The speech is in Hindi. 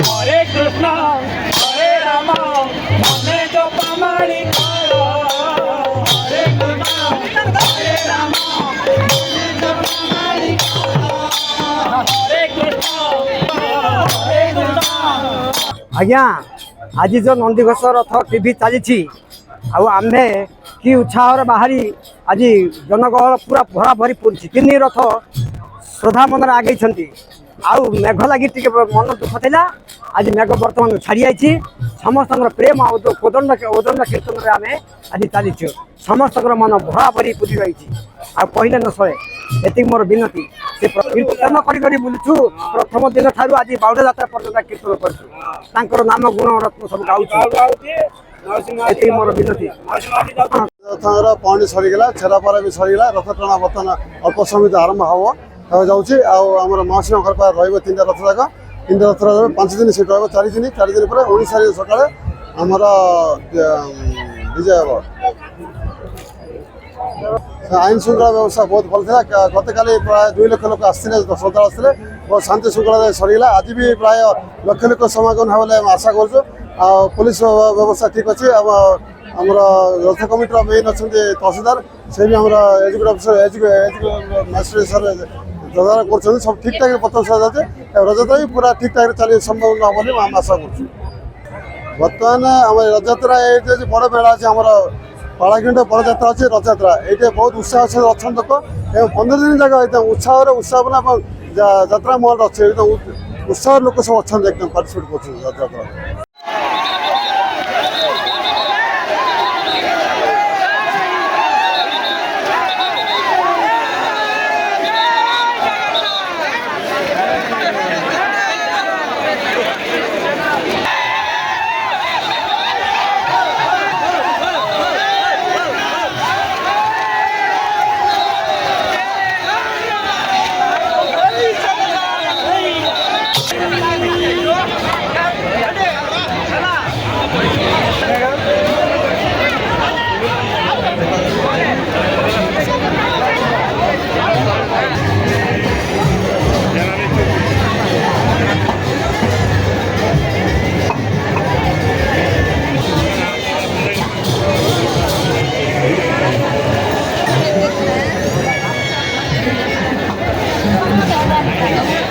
हरे कृष्णा हरे राम हमें जो पमाड़ी करो हरे कृष्णा हरे राम हमें जो पमाड़ी करो हरे कृष्णा हरे कृष्णा। आज्ञा आज जो नंदीघोष रथ टीवी चली आमे कि उत्साह बाहरी आज जनगहल पूरा भरा भरी पड़ी तीन रथ श्रद्धा मन आगे आउ मेघ लगी टे मन दुख था आज मेघ बर्तमान छाड़ी आई समस्त प्रेम ओदंड कीर्तन में आम आज चलीचु समस्त मन भरा भरी पूरी रही कहले न सहे ये मोर विनती से कीर्तन कर बुलूँ प्रथम दिन ठार आज बाउड़ जात्रा पर्यटन कीर्तन कर नाम गुण रत्न सब गाँव मोर विनती पानी सरीगला छेरापार भी सरीगला रथ टଣା बर्तमान अल्प समय आरंभ हम जाऊँगी आमर मासी घर पास तीन रथ जाक तीन रथ 5 दिन सीट रहा 4 दिन पर ओडिशा सका आमर विजय हम आईन श्रृंखला व्यवस्था बहुत भल था गत काली प्राय 2 लाख लोक आसते श्रद्धा आसते बहुत शांति श्रृंखला सरीगला आज भी प्राय लक्ष लोक समागम है आशा कर पुलिस व्यवस्था ठीक अच्छे आमर रथ कमिटर मेन अच्छा तहसीलदार से भी आम एजुकेट अफिसर मजिस्ट्रेट सर तदारख कर सब ठीक ठाक प्रथम जाते रथयात्रा भी पूरा ठीक ठाक चल संभव न बोली आशा कर बर्तमान आम रथयात्रा ये बड़ मेला अच्छे आम पाड़ाखंड बड़ जात्रा अच्छे रथयात्रा ये बहुत उत्साह से अच्छा लोक 15 दिन जाक एकदम उत्साह जात्रा महल अच्छे एकदम उत्साह लोक सब अच्छा एकदम पार्टिसिपेट कर रथयात्रा। Thank you.